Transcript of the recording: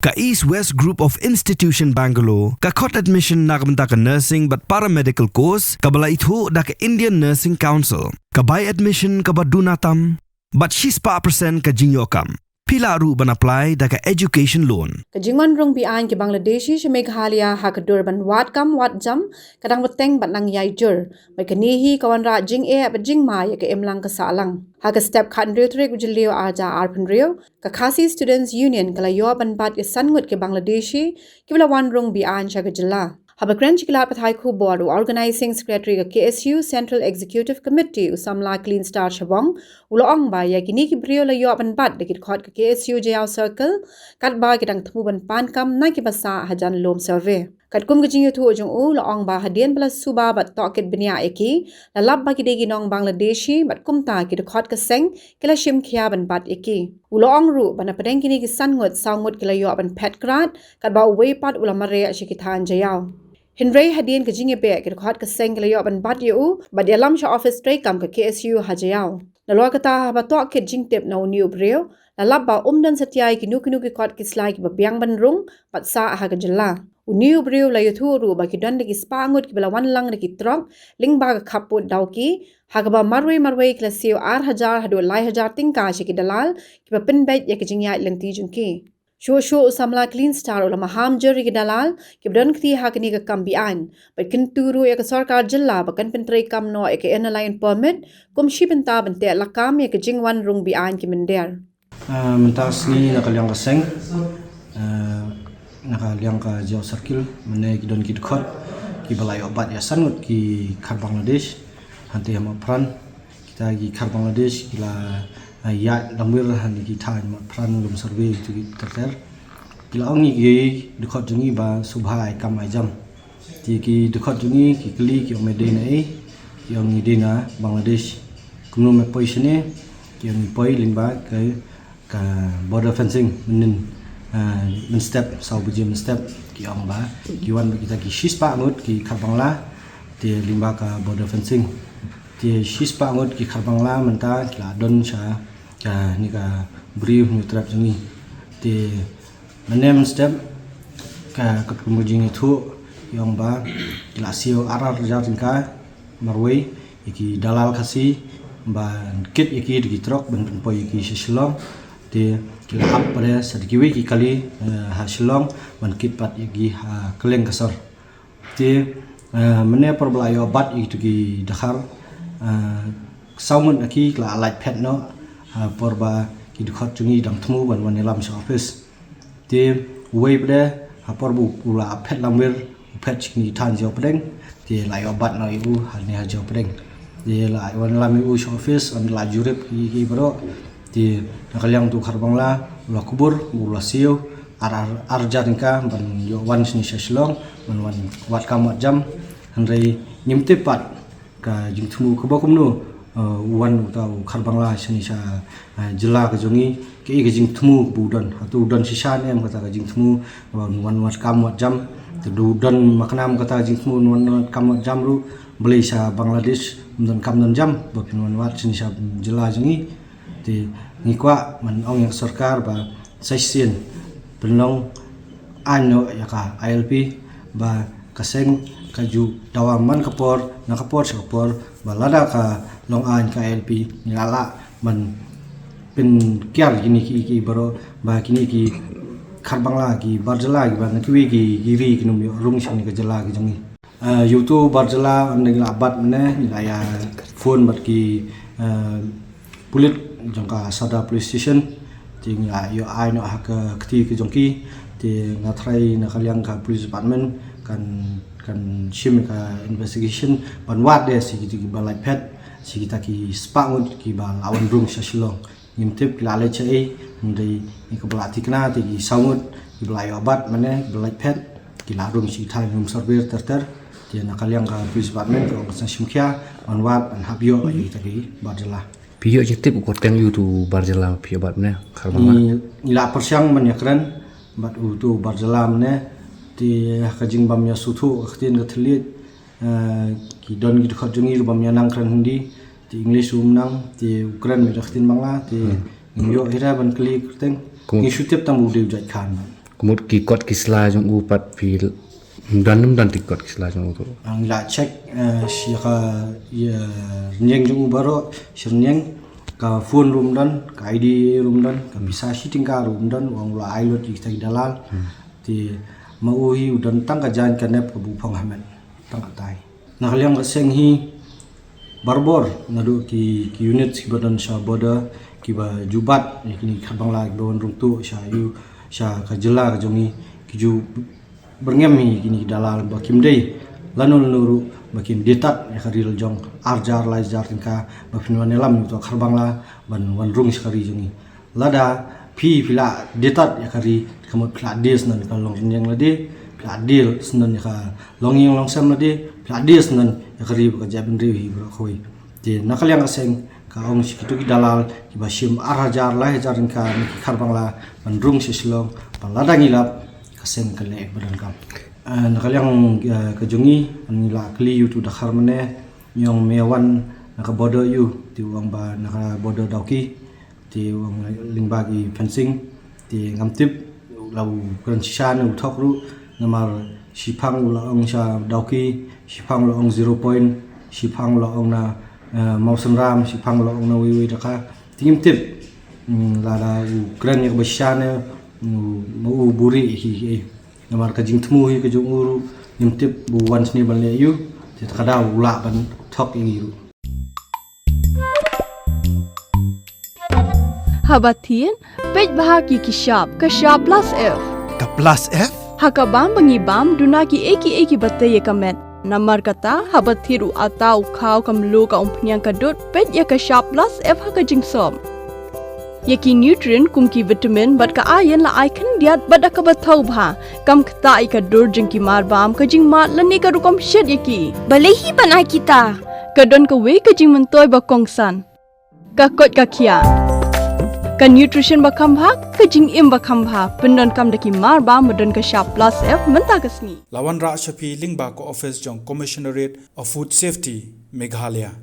Ka East West Group of Institution Bangalore, ka khot admission na kamta ka nursing but paramedical course, ka bala ithu da ka Indian Nursing Council, ka buy admission ka badunatam, but she's pa percent ka jingyokam. Pila ru ban apply da ka education loan. Kajingman rong bian ke Bangladeshi se Meghalaya ha ka durban wat kam wat jam kadang beteng bat nang yai jur. Mai kanihi kawan ra jing ba jing ma ya ke emlang ka salang. Ha ka step khan riu trek ujilio arja arpan riu ka Khasi Students Union kala yo ban bat ke sangut ke Bangladeshi ke bila wan rong bian sha ka jilla. Habakran Chikla Pathai Khu Board Organizing Secretary ka KSU Central Executive Committee Usamla Clean Star Shabong uloong ba ya kini ki brio la yo ban bat dekit khot ka KSU JL Circle kat ba kitang thmu ban pan kam na ki basa hajan lom survey kat kum gijing yu thu ujung u loong ba hadian plus suba bat tokit bnia eki la lab ba ki degi nong Bangladeshi bat kumta ki khot ka seng kila shim khia ban bat eki uloong ru ban padeng kini ki sangut saungut kila yo ban pet krat kat ba we pat ulamare ashikithan jayao Henry hadian ke jinge be ke khot ka seng le yo ban bat yu bat yalam sha office tray kam ka KSU hajayao na lo kata ba to ke jing tep na new breu la labba umdan satyai ki nu ki khot ki slai ki ba biang ban rung bat sa ha ka jalla new breu la yuthu ru ba ki dan ki spangut ki bela wan lang ki trok ling ba ka khaput daw ki ha ka ba marwe kla siu ar hajar hadu lai hajar tingka shi ki dalal ki ba pin bet ya ki jingya lengti jung ki Sho Usamla Clean Star ula maham jeri ke dalal ke bdan kti ha kini ka kambian but kin turu ya ka sarkar jilla bakan pentrai kam no ya ke line permit kum shi benta bente lakam ya ke jingwan rung bian ki mender mentas ni nakaliang ka seng nakaliang ka jaw circle mene ki don ki khot ki balai obat ya sanut ki khar Bangladesh hanti ma pran kita ki khar Bangladesh kila ya lamir han ki than ma pran lum survey tu ter kila ongi ki dekhot jungi ba subhai kam ajam ti ki dekhot jungi ki kli ki omede nai ki ongi dina Bangladesh kumno me poisne ki ongi poi limba ka border fencing min step sau bujim step ki ong ba ki wan kita ki shispa ngut ki khar Bangla ti limba ka border fencing ti shispa ngut ki khar Bangla menta la don cha ka ni ka brief ni trap ni ti manem step ka kemujing itu yang ba la sio arar jatin ka marway iki dalal khasi ba kit iki di trok ben poi iki shislong ti kila ap pada sadkiwi ki kali ha shilong ban kit pat iki ha keleng kasar ti mene perbelayo bat itu ki dakhar saumun aki la light pet no porba ki khot chungi dang thmu ban wan lam sa office te wei bre porbu pula phet lamir phet chini than jo preng te la yo bat no ibu han ne jo preng te la wan lam ibu sa office on la jurep ki bro te nakaliang tu khar Bangla la kubur ula sio ar jarinka ban yo wan sini shaslong ban wan wat kam wat jam hanrei nyimte pat ka jingthmu kubakum no wan utau khar Bangla sini sa jela ka jongi ke jing thmu budan atu dan sisa ne am kata ka jing thmu wan wat kam wat jam tu dan maknam kata jing thmu wan kam wat jam ru beli sa Bangladesh dan kam dan jam bapin wan wat sini sa jela jongi ti ngikwa man ong yang sarkar ba saisien penong ano ya ka ILP ba kaseng kaju dawaman kapor nakapor sa kapor balada ka long an ka LP nilala man pen kyar gini ki baro ba kini ki khar Bangla ki barjala ki ba nakwi ki giri kinum rung sini ka jala ki jangi youtube barjala andeng abat mene nilaya phone bat ki pulit jangka sada police station ting yo ai no ha ka kti ki jongki ti ngatrai nakaliang ka police department kan shim ka investigation ban wat de si ki balai pet si kita ki spangut ki bal awan rung sa shilong ngimtip la le chei ndai ni ka balati kana ti ki saungut ki balai obat mane balai pet ki la rung si thai rum survey ter ti nakaliang ka police department ko sa shimkhia ban wat an habyo ai ta ki barjala Pio jetip ko teng YouTube barjala pio bat ne khar Bangla ni la persyang man yakran bat tu barjala mane ti kajing bam ya suthu khtin gathlit ki don gi khot jungi bam ya nang kran hindi ti english nang ti ukran mi khtin Bangla ti yo hira ban kli teng ni shutep tam u de jai khan Kemudian kikot kislah jong upat fil dan tikot kislah jong tu. Ang la check siya ya nyeng jung baro nyeng ka phone room dan ka ID room dan ka bisa sitting ka room dan wang la ailot kita dalal ti mauhi udan tang ka jan ka nep ka bupang hamen tang ka tai nakaliang ka seng hi barbor nadu ki unit ki badan sha boda ki ba jubat ni khabang la don rung tu sha yu sha ka jela ka jongi ki ju berngem hi kini dalal ba kim dei lanul nuru makin detat ya karil jong arjar lai jar tingka bapin wanelam to kharbang la ban wan rung sekari jongi lada pi pila detat ya kari kamut pila des nan kalong yang lade pila del senan ya ka longing long sam lade pila des nan ya kari ba jabin ri bro khoi je nakal yang aseng ka ong sikitu ki dalal ki basim arjar lai jar tingka ki kharbang la ban rung sislong ban lada ngilap kaseng kale badan kam nakaliang kejungi anila kli yu tu dakhar mane nyong mewan naka bodo yu ti wang ba naka bodo dauki ti wang lingbagi fencing ti ngamtip lau kran sishan u thokru namar sipang ula ong sha dauki sipang ula ong 0 point sipang ula ong na mausan ram sipang ula ong na wiwi daka ti ngimtip lada u kran yak basyane mau buri hi namar ka jing tmu hi ka jung uru nimtip bu wan sni bal ne yu ti kada ula ban thok ing yu Habatin pej bahagi ki shop ka shop plus f Ka plus F? hakabam bangibam duna ki eki batte ye kamet namar kata habathiru atau khau kamlu ka umpnyang kadut pej ya ka shop plus f haka jing som Yaki nutrient kumki vitamin bat ka ayan la icon diat bada ka bathau bha kam khta I ka dur jing ki mar bam ka jing mat lani ka rukom shed yaki Balehi banai kita. ka don ka we ka jing mentoy ba kongsan ka kot ka khia ka nutrition ba kham bha ka jing im ba kham bha pendon kam daki mar bam modon ka sharp plus f menta ka sni Lawan Ra Shafi Lingba ko office jong Commissionerate of Food Safety Meghalaya.